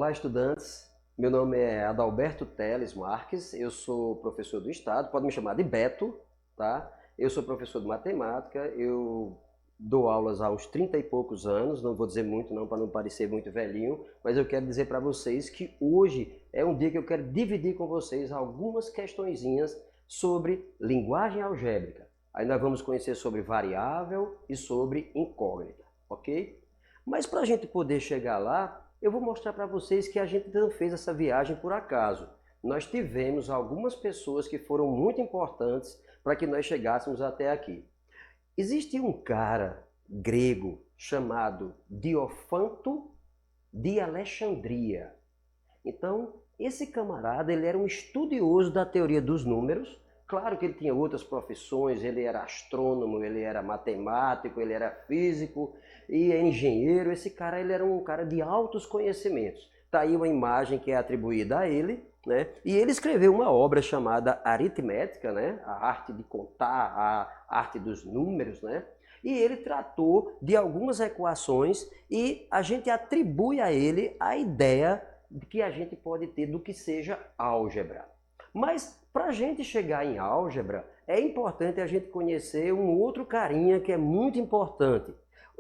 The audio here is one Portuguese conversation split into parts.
Olá, estudantes. Meu nome é Adalberto Teles Marques, eu sou professor do Estado, pode me chamar de Beto, tá? Eu sou professor de matemática, eu dou aulas há uns 30 e poucos anos, não vou dizer muito não para não parecer muito velhinho, mas eu quero dizer para vocês que hoje é um dia que eu quero dividir com vocês algumas questõezinhas sobre linguagem algébrica. Aí nós vamos conhecer sobre variável e sobre incógnita, ok? Mas para a gente poder chegar lá, eu vou mostrar para vocês que a gente não fez essa viagem por acaso. Nós tivemos algumas pessoas que foram muito importantes para que nós chegássemos até aqui. Existe um cara grego chamado Diofanto de Alexandria. Então, esse camarada, ele era um estudioso da teoria dos números. Claro que ele tinha outras profissões, ele era astrônomo, ele era matemático, ele era físico e engenheiro. Esse cara, ele era um cara de altos conhecimentos. Está aí uma imagem que é atribuída a ele, né? E ele escreveu uma obra chamada Aritmética, né? A arte de contar, a arte dos números, né? E ele tratou de algumas equações e a gente atribui a ele a ideia que a gente pode ter do que seja álgebra. Mas para a gente chegar em álgebra, é importante a gente conhecer um outro carinha que é muito importante.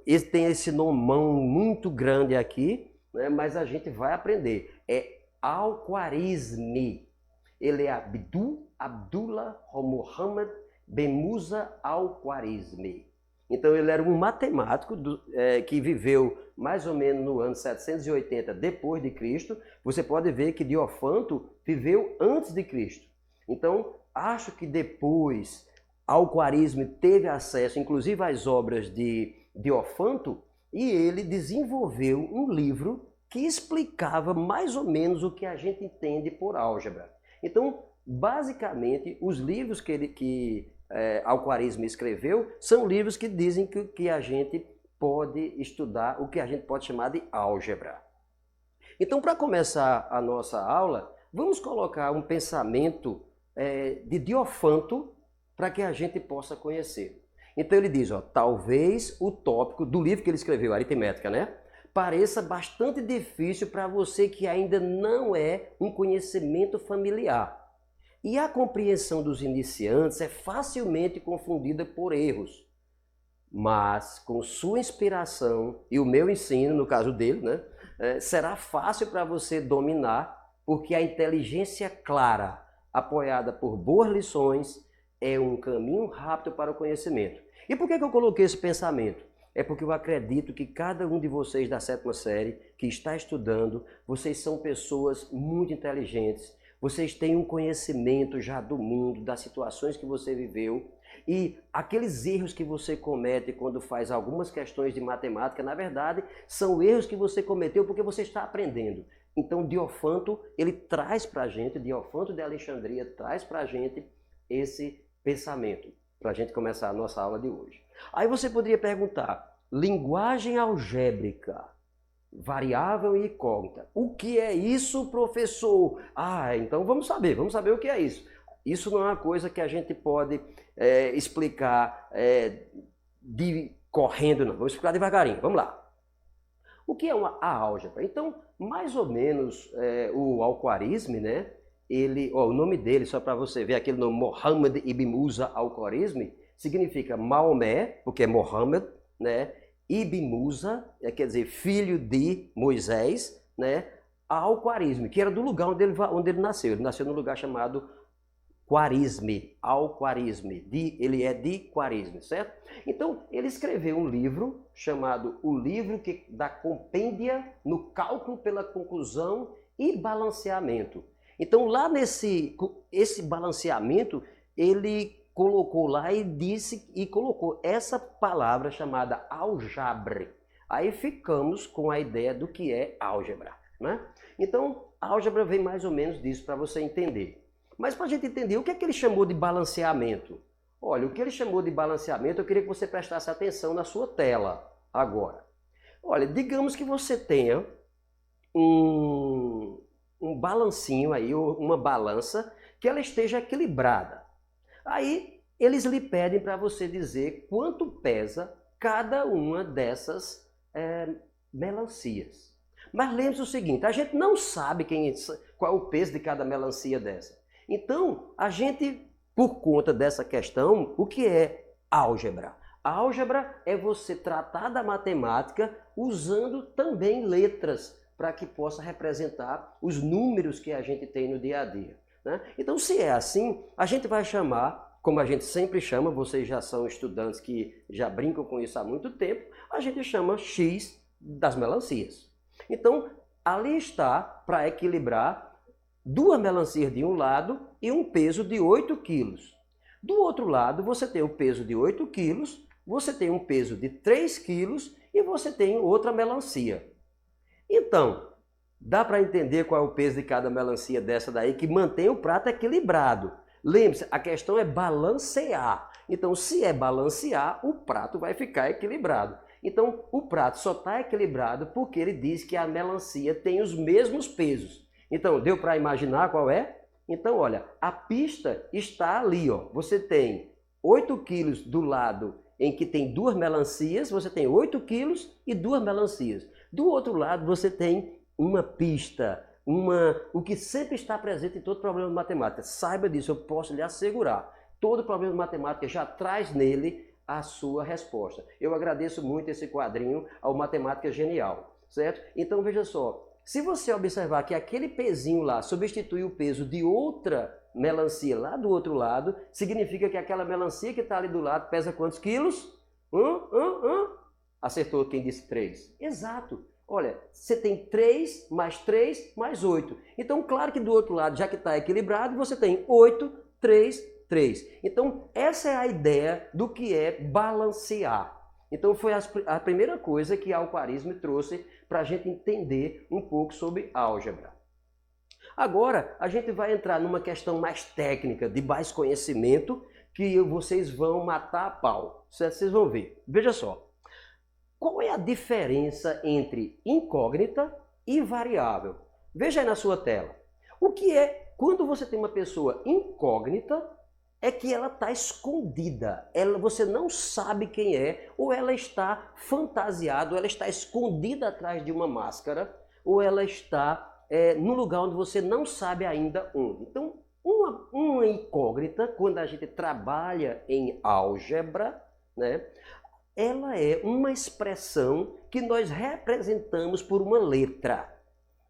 Ele tem esse nomão muito grande aqui, né, mas a gente vai aprender. É Al-Khwarizmi. Ele é Abdullah Muhammad Ben Musa Al-Khwarizmi. Então ele era um matemático que viveu mais ou menos no ano 780 depois de Cristo. Você pode ver que Diofanto viveu antes de Cristo. Então acho que depois Al-Khwarizmi teve acesso inclusive às obras de Diofanto e ele desenvolveu um livro que explicava mais ou menos o que a gente entende por álgebra. Então basicamente os livros que Al-Khwarizmi escreveu, são livros que dizem que a gente pode estudar o que a gente pode chamar de álgebra. Então, para começar a nossa aula, vamos colocar um pensamento de Diofanto para que a gente possa conhecer. Então ele diz, ó, talvez o tópico do livro que ele escreveu, Aritmética, né? Pareça bastante difícil para você que ainda não é um conhecimento familiar. E a compreensão dos iniciantes é facilmente confundida por erros. Mas com sua inspiração e o meu ensino, no caso dele, né, será fácil para você dominar, porque a inteligência clara, apoiada por boas lições, é um caminho rápido para o conhecimento. E por que eu coloquei esse pensamento? É porque eu acredito que cada um de vocês da 7ª série que está estudando, vocês são pessoas muito inteligentes, vocês têm um conhecimento já do mundo, das situações que você viveu e aqueles erros que você comete quando faz algumas questões de matemática, na verdade, são erros que você cometeu porque você está aprendendo. Então, Diofanto, ele traz para a gente, Diofanto de Alexandria traz para a gente esse pensamento, para a gente começar a nossa aula de hoje. Aí você poderia perguntar, linguagem algébrica, variável e incógnita. O que é isso, professor? Ah, então vamos saber o que é isso. Isso não é uma coisa que a gente pode explicar correndo, não. Vamos explicar devagarinho, vamos lá. O que é a álgebra? Então, mais ou menos, o Al-Khwarizmi, né? O nome dele, só para você ver, aquele nome Muhammad ibn Musa Al-Khwarizmi, significa Maomé, porque é Muhammad, né? Ibn Musa, quer dizer, filho de Moisés, né? Al-Khwarizmi, que era do lugar onde ele nasceu. Ele nasceu num lugar chamado Khwarizmi, Al-Khwarizmi, ele é de Khwarizmi, certo? Então, ele escreveu um livro chamado O Livro da Compêndia no Cálculo pela Conclusão e Balanceamento. Então, lá esse balanceamento, ele colocou lá e colocou essa palavra chamada algebre. Aí ficamos com a ideia do que é álgebra, né? Então, a álgebra vem mais ou menos disso para você entender. Mas para a gente entender, o que é que ele chamou de balanceamento? Olha, o que ele chamou de balanceamento, eu queria que você prestasse atenção na sua tela agora. Olha, digamos que você tenha um balancinho aí, uma balança, que ela esteja equilibrada. Aí eles lhe pedem para você dizer quanto pesa cada uma dessas melancias. Mas lembre-se o seguinte, a gente não sabe qual é o peso de cada melancia dessa. Então, a gente, por conta dessa questão, o que é álgebra? A álgebra é você tratar da matemática usando também letras para que possa representar os números que a gente tem no dia a dia, né? Então, se é assim, a gente vai chamar, como a gente sempre chama, vocês já são estudantes que já brincam com isso há muito tempo, a gente chama X das melancias. Então, ali está para equilibrar 2 melancias de um lado e um peso de 8 quilos. Do outro lado, você tem o peso de 8 quilos, você tem um peso de 3 quilos e você tem outra melancia. Então, dá para entender qual é o peso de cada melancia dessa daí que mantém o prato equilibrado. Lembre-se, a questão é balancear. Então, se é balancear, o prato vai ficar equilibrado. Então, o prato só está equilibrado porque ele diz que a melancia tem os mesmos pesos. Então, deu para imaginar qual é? Então, olha, a pista está ali, ó. Você tem 8 quilos do lado em que tem 2 melancias, você tem 8 quilos e 2 melancias. Do outro lado, você tem uma pista, o que sempre está presente em todo problema de matemática. Saiba disso, eu posso lhe assegurar. Todo problema de matemática já traz nele a sua resposta. Eu agradeço muito esse quadrinho ao Matemática Genial, certo? Então, veja só, se você observar que aquele pezinho lá substitui o peso de outra melancia lá do outro lado, significa que aquela melancia que está ali do lado pesa quantos quilos? Acertou quem disse 3. Exato. Olha, você tem 3 mais 8. Então, claro que do outro lado, já que está equilibrado, você tem 8, 3, 3. Então, essa é a ideia do que é balancear. Então, foi a primeira coisa que Al-Khwarizmi trouxe para a gente entender um pouco sobre álgebra. Agora, a gente vai entrar numa questão mais técnica, de mais conhecimento, que vocês vão matar a pau. Certo? Vocês vão ver. Veja só. Qual é a diferença entre incógnita e variável? Veja aí na sua tela. O que é, quando você tem uma pessoa incógnita, é que ela está escondida. Você não sabe quem é, ou ela está fantasiada, ou ela está escondida atrás de uma máscara, ou ela está num lugar onde você não sabe ainda onde. Então, uma incógnita, quando a gente trabalha em álgebra, né, ela é uma expressão que nós representamos por uma letra.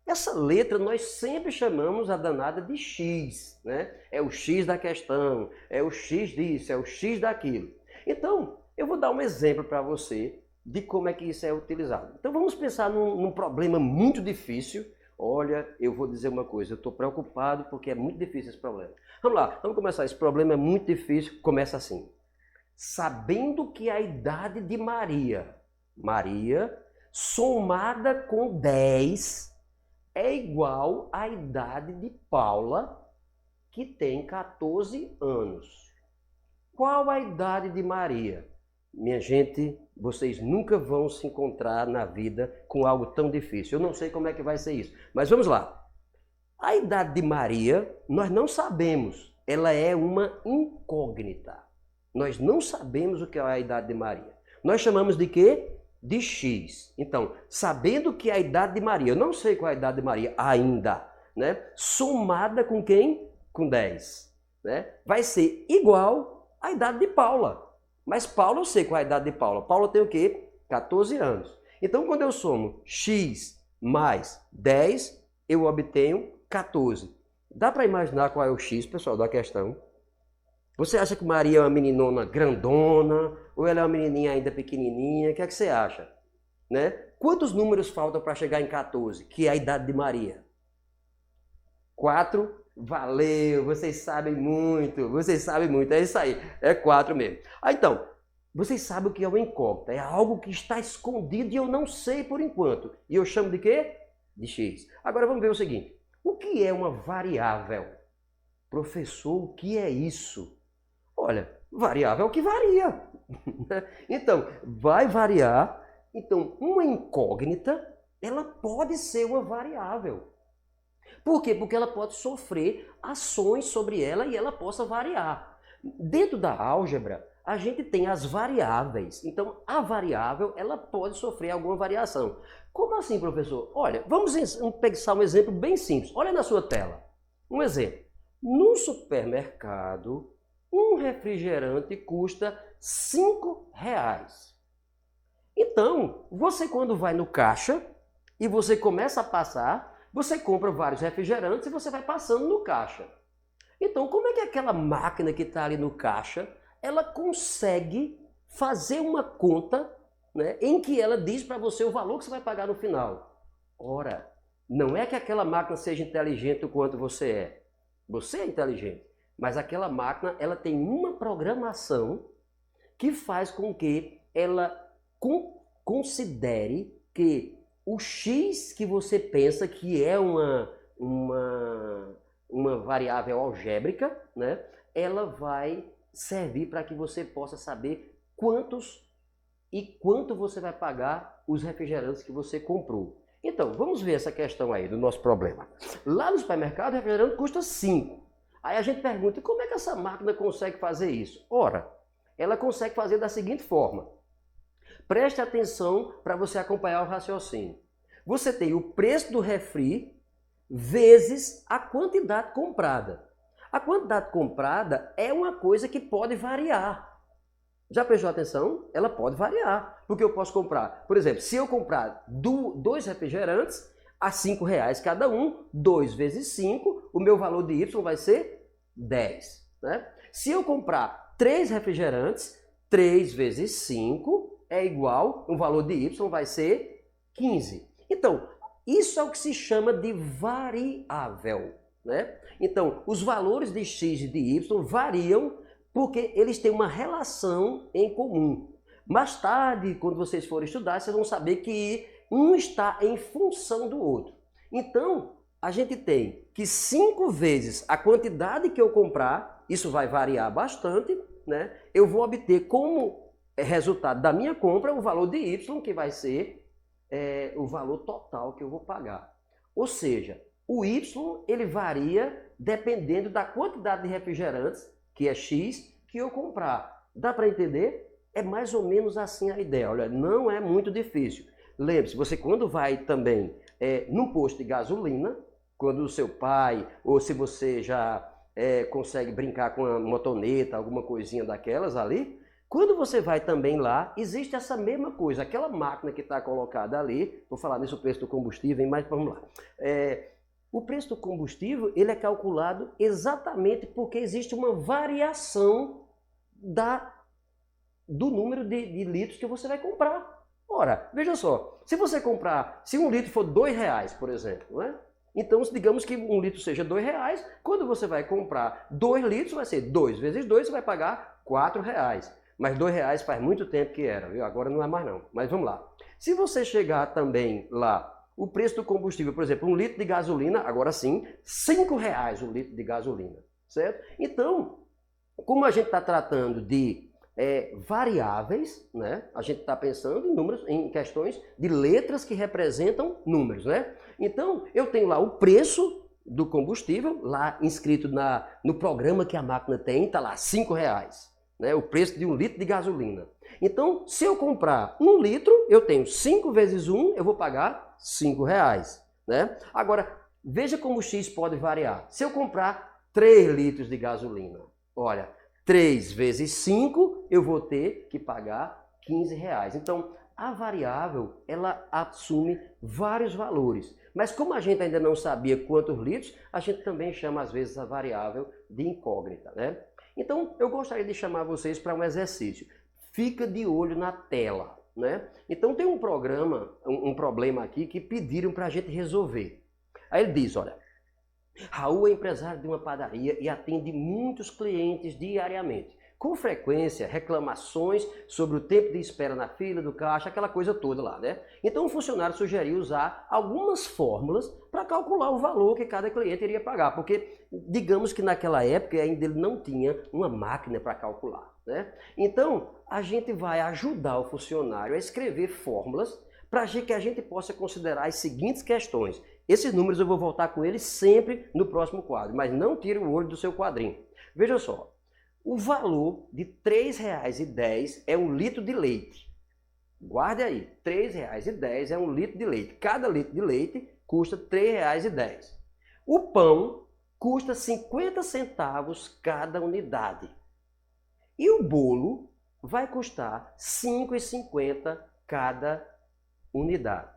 Essa letra nós sempre chamamos a danada de X, né? É o X da questão, é o X disso, é o X daquilo. Então, eu vou dar um exemplo para você de como é que isso é utilizado. Então, vamos pensar num problema muito difícil. Olha, eu vou dizer uma coisa, eu estou preocupado porque é muito difícil esse problema. Vamos lá, vamos começar. Esse problema é muito difícil, começa assim. Sabendo que a idade de Maria, somada com 10, é igual à idade de Paula, que tem 14 anos. Qual a idade de Maria? Minha gente, vocês nunca vão se encontrar na vida com algo tão difícil. Eu não sei como é que vai ser isso, mas vamos lá. A idade de Maria, nós não sabemos. Ela é uma incógnita. Nós não sabemos o que é a idade de Maria. Nós chamamos de quê? De X. Então, sabendo que a idade de Maria, eu não sei qual é a idade de Maria ainda, né? Somada com quem? Com 10. Né? Vai ser igual à idade de Paula. Mas Paula, eu sei qual é a idade de Paula. Paula tem o quê? 14 anos. Então, quando eu somo X mais 10, eu obtenho 14. Dá para imaginar qual é o X, pessoal, da questão? Você acha que Maria é uma meninona grandona ou ela é uma menininha ainda pequenininha? O que é que você acha? Né? Quantos números faltam para chegar em 14, que é a idade de Maria? 4? Valeu, vocês sabem muito, é isso aí, é 4 mesmo. Então, vocês sabem o que é uma incógnita, é algo que está escondido e eu não sei por enquanto. E eu chamo de quê? De X. Agora vamos ver o seguinte, o que é uma variável? Professor, o que é isso? Olha, variável é o que varia. Então, vai variar. Então, uma incógnita, ela pode ser uma variável. Por quê? Porque ela pode sofrer ações sobre ela e ela possa variar. Dentro da álgebra, a gente tem as variáveis. Então, a variável, ela pode sofrer alguma variação. Como assim, professor? Olha, vamos pensar um exemplo bem simples. Olha na sua tela. Um exemplo. No supermercado, um refrigerante custa R$ 5. Então, você quando vai no caixa e você começa a passar, você compra vários refrigerantes e você vai passando no caixa. Então, como é que aquela máquina que está ali no caixa, ela consegue fazer uma conta, né, em que ela diz para você o valor que você vai pagar no final? Ora, não é que aquela máquina seja inteligente o quanto você é. Você é inteligente, mas aquela máquina ela tem uma programação que faz com que ela considere que o X que você pensa que é uma variável algébrica, né, ela vai servir para que você possa saber quantos e quanto você vai pagar os refrigerantes que você comprou. Então, vamos ver essa questão aí do nosso problema. Lá no supermercado, o refrigerante custa 5. Aí a gente pergunta, como é que essa máquina consegue fazer isso? Ora, ela consegue fazer da seguinte forma. Preste atenção para você acompanhar o raciocínio. Você tem o preço do refri vezes a quantidade comprada. A quantidade comprada é uma coisa que pode variar. Já prestou atenção? Ela pode variar. Porque eu posso comprar, por exemplo, se eu comprar 2 refrigerantes a R$ 5 cada um, 2 vezes 5, o meu valor de Y vai ser 10. Né? Se eu comprar 3 refrigerantes, 3 vezes 5 é igual, o valor de Y vai ser 15. Então, isso é o que se chama de variável. Né? Então, os valores de X e de Y variam porque eles têm uma relação em comum. Mais tarde, quando vocês forem estudar, vocês vão saber que um está em função do outro. Então, a gente tem que 5 vezes a quantidade que eu comprar, isso vai variar bastante, né? Eu vou obter como resultado da minha compra o valor de Y, que vai ser o valor total que eu vou pagar. Ou seja, o Y ele varia dependendo da quantidade de refrigerantes, que é X, que eu comprar. Dá para entender? É mais ou menos assim a ideia. Olha, não é muito difícil. Lembre-se, você quando vai também num posto de gasolina, quando o seu pai, ou se você já consegue brincar com uma motoneta, alguma coisinha daquelas ali, quando você vai também lá, existe essa mesma coisa. Aquela máquina que está colocada ali, vou falar nisso o preço do combustível, mas vamos lá. O preço do combustível ele é calculado exatamente porque existe uma variação do número de litros que você vai comprar. Ora, veja só, se você comprar, se um litro for R$ 2, por exemplo, né? Então, digamos que um litro seja R$ 2, quando você vai comprar 2 litros, vai ser 2 vezes 2, você vai pagar R$ 4. Mas R$ 2 faz muito tempo que era, viu? Agora não é mais não. Mas vamos lá. Se você chegar também lá, o preço do combustível, por exemplo, 1 litro de gasolina, agora sim, R$ 5 o litro de gasolina, certo? Então, como a gente está tratando de variáveis, né? A gente está pensando em números, em questões de letras que representam números, né? Então, eu tenho lá o preço do combustível, lá inscrito no programa que a máquina tem, está lá R$ 5, né? O preço de 1 litro de gasolina. Então, se eu comprar 1 litro, eu tenho 5 vezes 1, eu vou pagar R$ 5, né? Agora, veja como o X pode variar. Se eu comprar 3 litros de gasolina, olha, 3 vezes 5, eu vou ter que pagar R$ 15. Então, a variável, ela assume vários valores. Mas como a gente ainda não sabia quantos litros, a gente também chama, às vezes, a variável de incógnita, né? Então, eu gostaria de chamar vocês para um exercício. Fica de olho na tela, né? Então, tem um problema aqui que pediram para a gente resolver. Aí ele diz, olha, Raul é empresário de uma padaria e atende muitos clientes diariamente. Com frequência, reclamações sobre o tempo de espera na fila do caixa, aquela coisa toda lá, né? Então o funcionário sugeriu usar algumas fórmulas para calcular o valor que cada cliente iria pagar, porque digamos que naquela época ainda ele não tinha uma máquina para calcular, né? Então a gente vai ajudar o funcionário a escrever fórmulas para que a gente possa considerar as seguintes questões. Esses números eu vou voltar com eles sempre no próximo quadro, mas não tire o olho do seu quadrinho. Veja só, O valor de R$ 3,10 é um litro de leite. Guarde aí, R$ 3,10 é um litro de leite. Cada litro de leite custa R$ 3,10. O pão custa 50 centavos cada unidade. E o bolo vai custar R$ 5,50 cada unidade.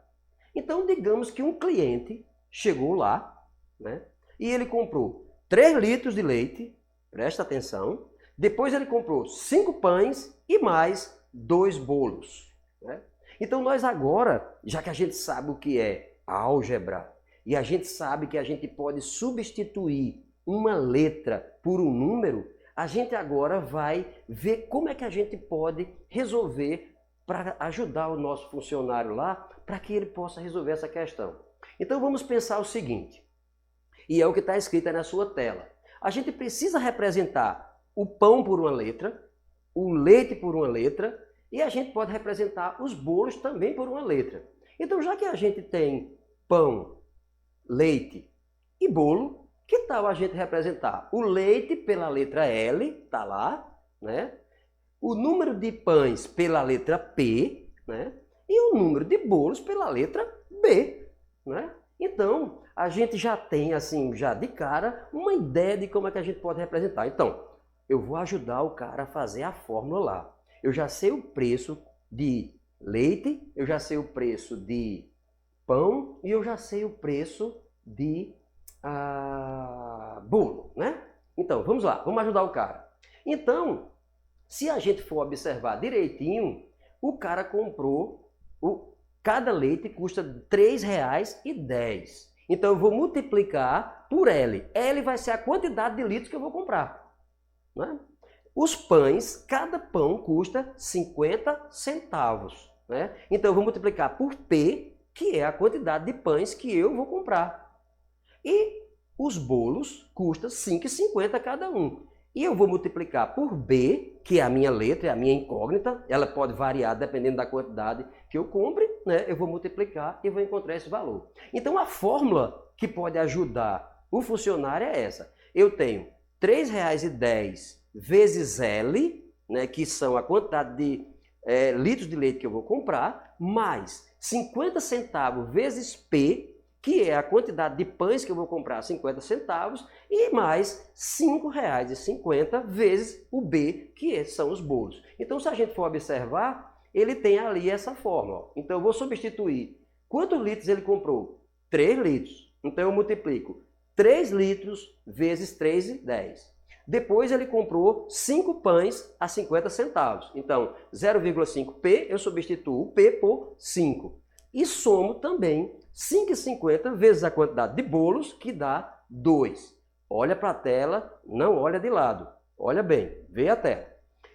Então, digamos que um cliente chegou lá, né, e ele comprou 3 litros de leite, presta atenção, depois ele comprou 5 pães e mais 2 bolos. Né? Então, nós agora, já que a gente sabe o que é álgebra, e a gente sabe que a gente pode substituir uma letra por um número, a gente agora vai ver como é que a gente pode resolver para ajudar o nosso funcionário lá, para que ele possa resolver essa questão. Então vamos pensar o seguinte, e é o que está escrito aí na sua tela. A gente precisa representar o pão por uma letra, o leite por uma letra, e a gente pode representar os bolos também por uma letra. Então, já que a gente tem pão, leite e bolo, que tal a gente representar o leite pela letra L, tá lá, né? O número de pães pela letra P, né? E o número de bolos pela letra B, né? Então, a gente já tem, assim, já de cara, uma ideia de como é que a gente pode representar. Então, eu vou ajudar o cara a fazer a fórmula lá. Eu já sei o preço de leite, eu já sei o preço de pão e eu já sei o preço de bolo, né? Então, vamos lá, vamos ajudar o cara. Então, se a gente for observar direitinho, o cara comprou, cada leite custa R$ 3,10. Então, eu vou multiplicar por L. L vai ser a quantidade de litros que eu vou comprar. Né? Os pães, cada pão custa 50 centavos. Né? Então, eu vou multiplicar por P, que é a quantidade de pães que eu vou comprar. E os bolos custam R$ 5,50 cada um. E eu vou multiplicar por B, que é a minha letra, é a minha incógnita. Ela pode variar dependendo da quantidade que eu compre, né? Eu vou multiplicar e vou encontrar esse valor. Então, a fórmula que pode ajudar o funcionário é essa. Eu tenho R$ 3,10 vezes L, né, que são a quantidade de litros de leite que eu vou comprar, mais 50 centavos vezes P, que é a quantidade de pães que eu vou comprar, 50 centavos, e mais R$ 5,50 vezes o B, que são os bolos. Então, se a gente for observar, ele tem ali essa fórmula. Então, eu vou substituir. Quantos litros ele comprou? 3 litros. Então, eu multiplico 3 litros vezes 3,10. Depois, ele comprou 5 pães a 50 centavos. Então, 0,5P, eu substituo o P por 5. E somo também 5,50 vezes a quantidade de bolos, que dá 2. Olha para a tela, não olha de lado. Olha bem, vê a tela.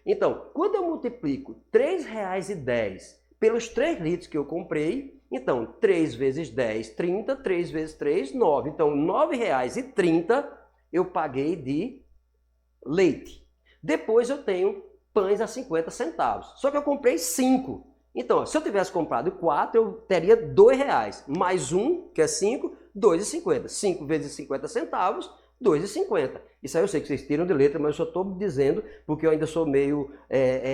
Então, quando eu multiplico R$ 3,10 pelos 3 litros que eu comprei, então 3 vezes 10, 30, 3 vezes 3, 9. Então, R$ 9,30 eu paguei de leite. Depois eu tenho pães a 50 centavos. Só que eu comprei 5. Então, se eu tivesse comprado 4, eu teria R$ 2,00. Mais 1, que é 5, R$ 2,50. 5 vezes 50 centavos, R$ 2,50. Isso aí eu sei que vocês tiram de letra, mas eu só estou dizendo porque eu ainda sou meio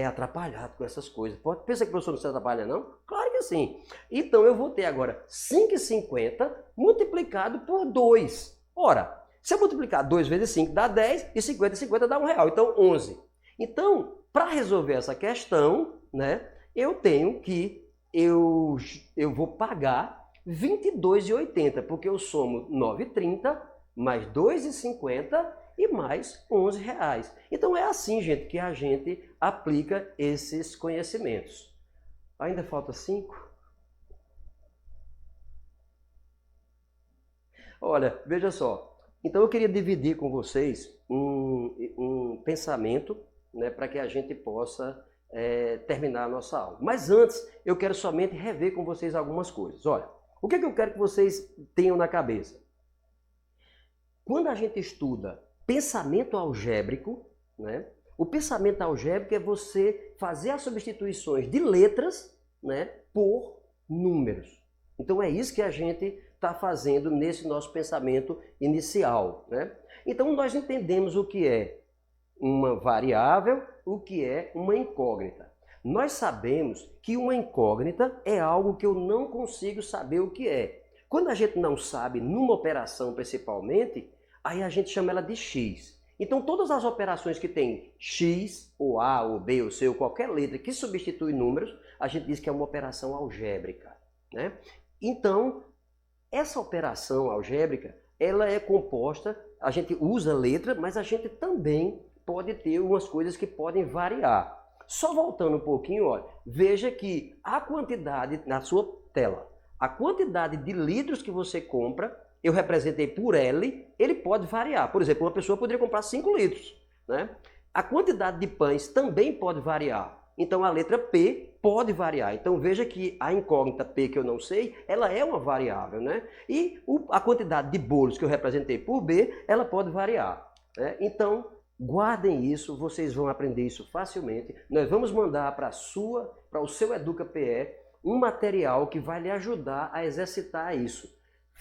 atrapalhado com essas coisas. Pensa que o professor não se atrapalha, não? Claro que sim. Então, eu vou ter agora R$ 5,50 multiplicado por 2. Ora, se eu multiplicar 2 vezes 5 dá 10 e 50 e 50 dá R$ 1,00. Então, 11. Então, para resolver essa questão, né? Eu tenho que, eu vou pagar R$ 22,80, porque eu somo 9,30 mais 2,50 e mais R$ 11,00. Então é assim, gente, que a gente aplica esses conhecimentos. Ainda falta 5? Olha, veja só. Então eu queria dividir com vocês um pensamento, né, para que a gente possa terminar a nossa aula. Mas antes, eu quero somente rever com vocês algumas coisas. Olha, o que é que eu quero que vocês tenham na cabeça? Quando a gente estuda pensamento algébrico, né, o pensamento algébrico é você fazer as substituições de letras, né, por números. Então é isso que a gente está fazendo nesse nosso pensamento inicial, né? Então nós entendemos o que é uma variável, o que é uma incógnita. Nós sabemos que uma incógnita é algo que eu não consigo saber o que é. Quando a gente não sabe, numa operação principalmente, aí a gente chama ela de X. Então todas as operações que tem X, ou A, ou B, ou C, ou qualquer letra que substitui números, a gente diz que é uma operação algébrica, né? Então, essa operação algébrica, ela é composta, a gente usa letra, mas a gente também pode ter umas coisas que podem variar. Só voltando um pouquinho, olha, veja que a quantidade na sua tela, a quantidade de litros que você compra, eu representei por L, ele pode variar. Por exemplo, uma pessoa poderia comprar 5 litros, né? A quantidade de pães também pode variar. Então a letra P pode variar. Então veja que a incógnita P que eu não sei, ela é uma variável, né? E a quantidade de bolos que eu representei por B, ela pode variar, né? Então guardem isso, vocês vão aprender isso facilmente. Nós vamos mandar para o seu EducaPE um material que vai lhe ajudar a exercitar isso.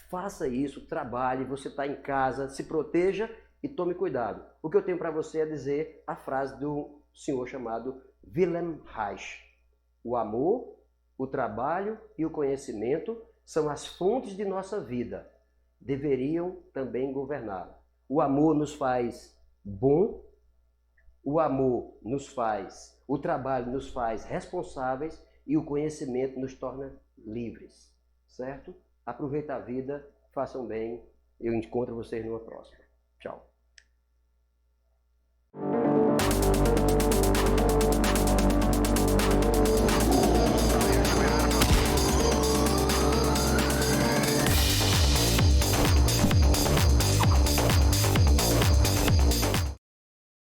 Faça isso, trabalhe, você está em casa, se proteja e tome cuidado. O que eu tenho para você é dizer a frase do senhor chamado Wilhelm Reich. O amor, o trabalho e o conhecimento são as fontes de nossa vida. Deveriam também governá-la. O amor nos faz bom, o amor nos faz, o trabalho nos faz responsáveis e o conhecimento nos torna livres, certo? Aproveita a vida, façam bem. Eu encontro vocês numa próxima. Tchau.